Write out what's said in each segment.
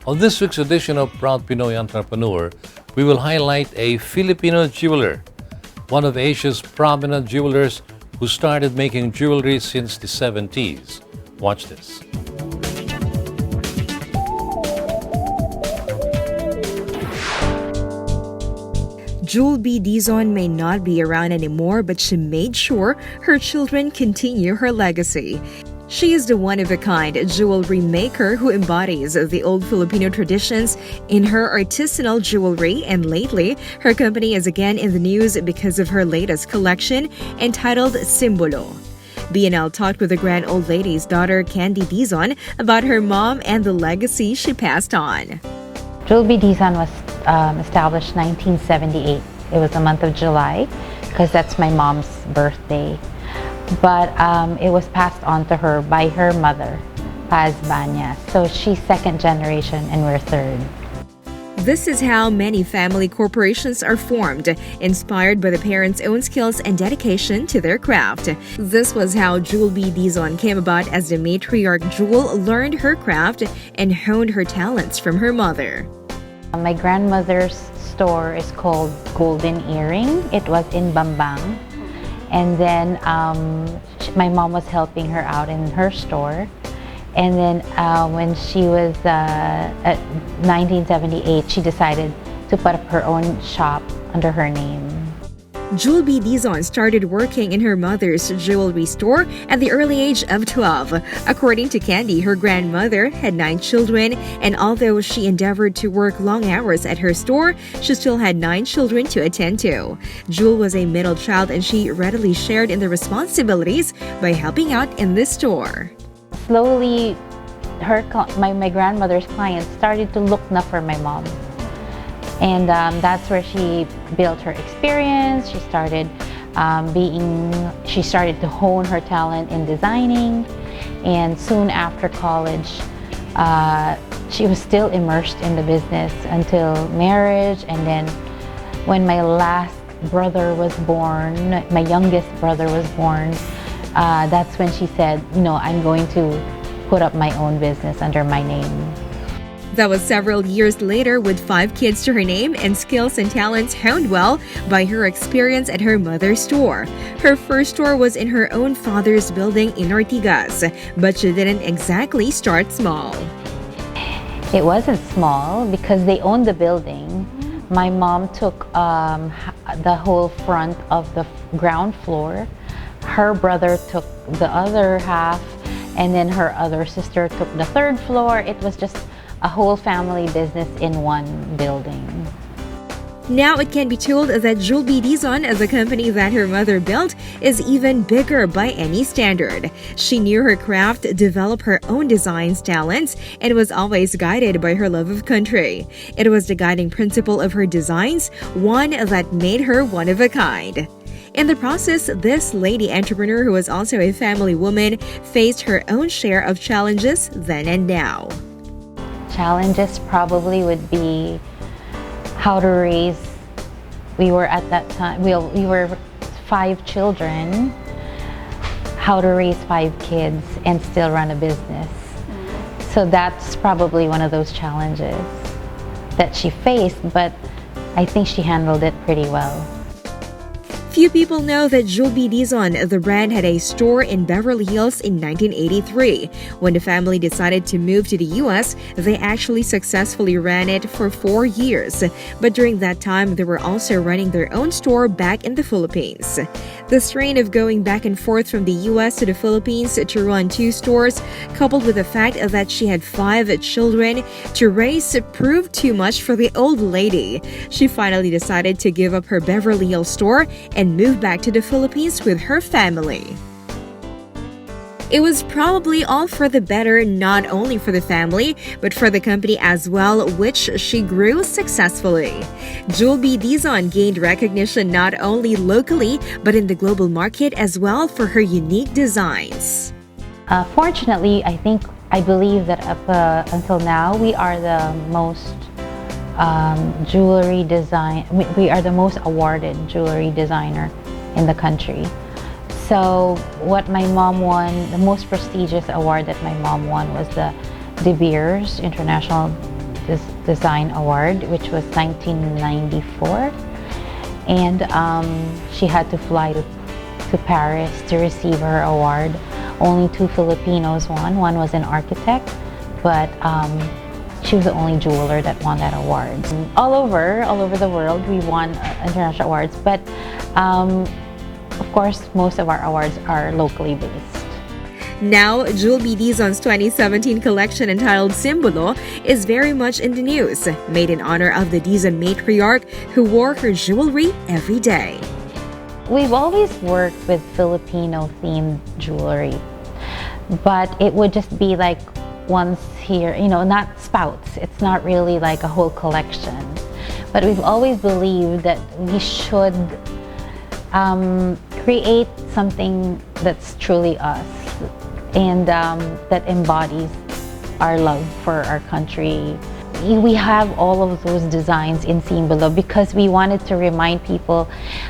On this week's edition of Proud Pinoy Entrepreneur, we will highlight a Filipino jeweler, one of Asia's prominent jewelers who started making jewelry since the 70s. Watch this. Jul B. Dizon may not be around anymore, but she made sure her children continue her legacy. She is the one-of-a-kind jewelry maker who embodies the old Filipino traditions in her artisanal jewelry, and lately, her company is again in the news because of her latest collection entitled Simbolo. BNL talked with the grand old lady's daughter, Candy Dizon, about her mom and the legacy she passed on. Jul B Dizon was established 1978. It was the month of July because that's my mom's birthday. But it was passed on to her by her mother, Paz Banya. So she's second generation and we're third. This is how many family corporations are formed, inspired by the parents' own skills and dedication to their craft. This was how Jul B Dizon came about, as the matriarch Jul learned her craft and honed her talents from her mother. My grandmother's store is called Golden Earring. It was in Bambang. And then my mom was helping her out in her store. And then when she was at 1978, she decided to put up her own shop under her name. Jul B Dizon started working in her mother's jewelry store at the early age of 12. According to Candy, her grandmother had 9 children, and although she endeavored to work long hours at her store, she still had 9 children to attend to. Jul was a middle child, and she readily shared in the responsibilities by helping out in this store. Slowly, my grandmother's clients started to look na for my mom. And that's where she built her experience. She started to hone her talent in designing. And soon after college, she was still immersed in the business until marriage. And then when my last brother was born, my youngest brother was born, that's when she said, I'm going to put up my own business under my name. That was several years later, with 5 kids to her name and skills and talents honed well by her experience at her mother's store. Her first store was in her own father's building in Ortigas, but she didn't exactly start small. It wasn't small because they owned the building. My mom took the whole front of the ground floor. Her brother took the other half, and then her other sister took the 3rd floor. It was just a whole family business in one building. Now it can be told that Jul B Dizon, the company that her mother built, is even bigger by any standard. She knew her craft, developed her own designs, talents, and was always guided by her love of country. It was the guiding principle of her designs, one that made her one of a kind. In the process, this lady entrepreneur, who was also a family woman, faced her own share of challenges then and now. Challenges probably would be how to raise. We were at that time, we were 5 children. How to raise 5 kids and still run a business. So that's probably one of those challenges that she faced, but I think she handled it pretty well. Few people know that Jul B Dizon, the brand, had a store in Beverly Hills in 1983. When the family decided to move to the U.S., they actually successfully ran it for 4 years. But during that time, they were also running their own store back in the Philippines. The strain of going back and forth from the U.S. to the Philippines to run 2 stores, coupled with the fact that she had 5 children to raise, proved too much for the old lady. She finally decided to give up her Beverly Hills store and move back to the Philippines with her family. It was probably all for the better, not only for the family, but for the company as well, which she grew successfully. Jul B Dizon gained recognition not only locally, but in the global market as well for her unique designs. Fortunately, I believe that up until now, we are the most jewelry design. We are the most awarded jewelry designer in the country. So what my mom won, the most prestigious award that my mom won was the De Beers International Design Award, which was 1994. And she had to fly to Paris to receive her award. Only 2 Filipinos won. One was an architect, but she was the only jeweler that won that award. All over the world, we won international awards, but of course, most of our awards are locally based. Now, Jul B Dizon's 2017 collection entitled Simbolo is very much in the news, made in honor of the Dizon matriarch who wore her jewelry every day. We've always worked with Filipino-themed jewelry, but it would just be like once here, not spouts. It's not really like a whole collection. But we've always believed that we should create something that's truly us and that embodies our love for our country. We have all of those designs in Simbolo because we wanted to remind people,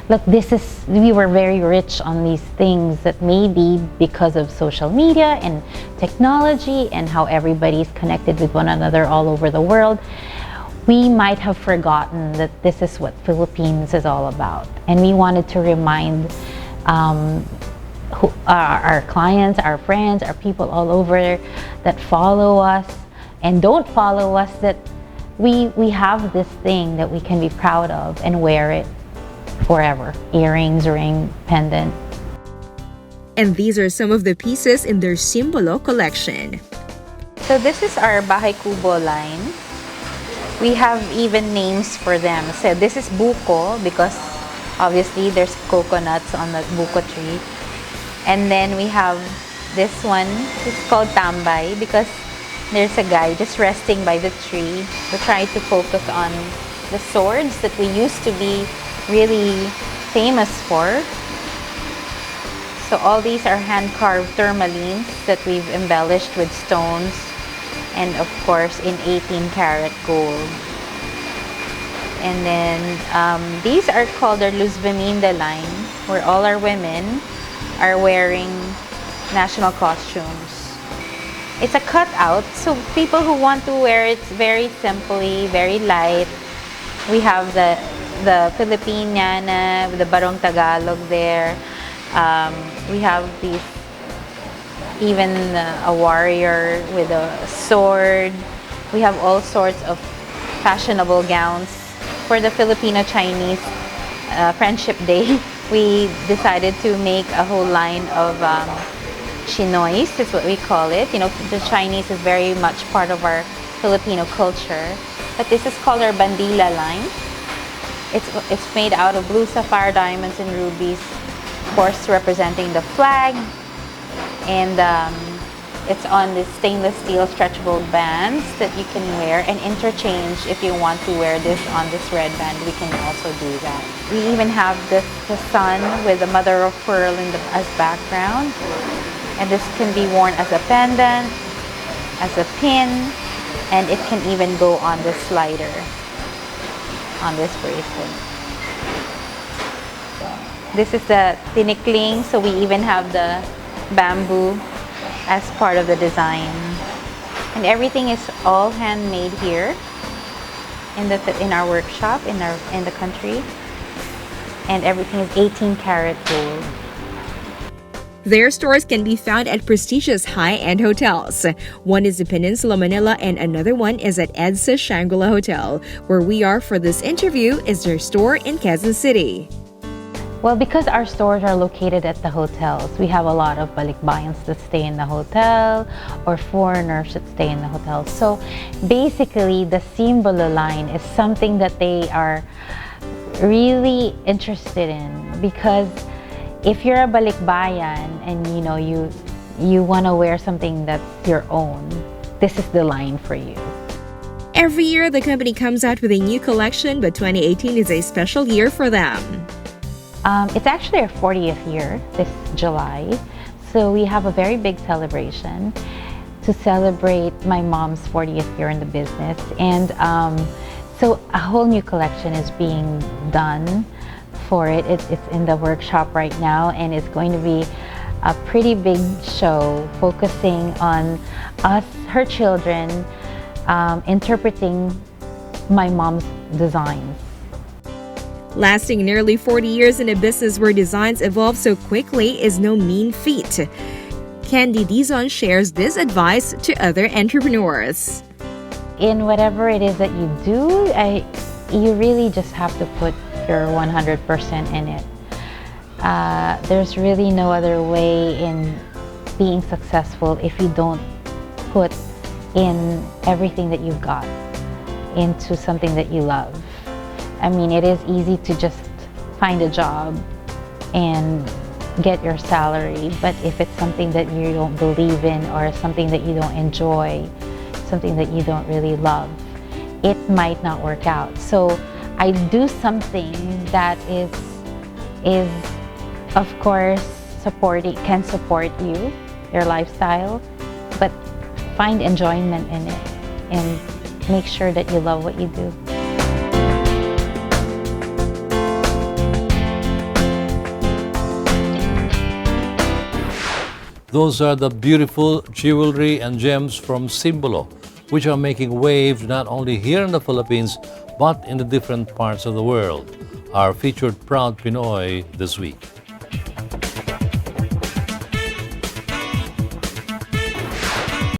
look, we were very rich on these things that maybe because of social media and technology and how everybody's connected with one another all over the world, we might have forgotten that this is what Philippines is all about. And we wanted to remind our clients, our friends, our people all over that follow us and don't follow us, that we have this thing that we can be proud of and wear it forever. Earrings, ring, pendant. And these are some of the pieces in their Symbolo collection. So this is our Bahay Kubo line. We have even names for them. So this is buko because obviously there's coconuts on the buko tree. And then we have this one, it's called tambay because there's a guy just resting by the tree. We try to focus on the swords that we used to be really famous for. So all these are hand-carved tourmalines that we've embellished with stones and of course in 18-karat gold. And then these are called our Luz Beminda line, where all our women are wearing national costumes. It's a cutout, so people who want to wear it very simply, very light. We have the Filipiniana with the Barong Tagalog there. We have these, even a warrior with a sword. We have all sorts of fashionable gowns. For the Filipino-Chinese Friendship Day, we decided to make a whole line of chinoys, is what we call it. The Chinese is very much part of our Filipino culture. But this is called our bandila line. It's made out of blue sapphire diamonds and rubies, of course representing the flag. And it's on this stainless steel stretchable bands that you can wear and interchange. If you want to wear this on this red band, we can also do that. We even have the sun with the mother of pearl as background. And this can be worn as a pendant, as a pin, and it can even go on the slider, on this bracelet. This is the tinikling, so we even have the bamboo as part of the design. And everything is all handmade here in our workshop, in the country. And everything is 18-karat gold. Their stores can be found at prestigious high-end hotels. One is in Peninsula Manila and another one is at EDSA Shangri-La Hotel. Where we are for this interview is their store in Quezon City. Well, because our stores are located at the hotels, we have a lot of balikbayans that stay in the hotel or foreigners that stay in the hotel. So basically, the Simbolo line is something that they are really interested in, because if you're a balikbayan and you want to wear something that's your own, this is the line for you. Every year, the company comes out with a new collection, but 2018 is a special year for them. It's actually our 40th year this July, so we have a very big celebration to celebrate my mom's 40th year in the business. And so a whole new collection is being done for it. It's in the workshop right now, and it's going to be a pretty big show focusing on us, her children, interpreting my mom's designs. Lasting nearly 40 years in a business where designs evolve so quickly is no mean feat. Candy Dizon shares this advice to other entrepreneurs. In whatever it is that you do, you really just have to put your 100% in it. There's really no other way in being successful if you don't put in everything that you've got into something that you love. I mean, it is easy to just find a job and get your salary, but if it's something that you don't believe in or something that you don't enjoy, something that you don't really love, it might not work out. So I do something that is of course can support you, your lifestyle, but find enjoyment in it and make sure that you love what you do. Those are the beautiful jewelry and gems from Simbolo, which are making waves not only here in the Philippines, but in the different parts of the world. Our featured Proud Pinoy this week.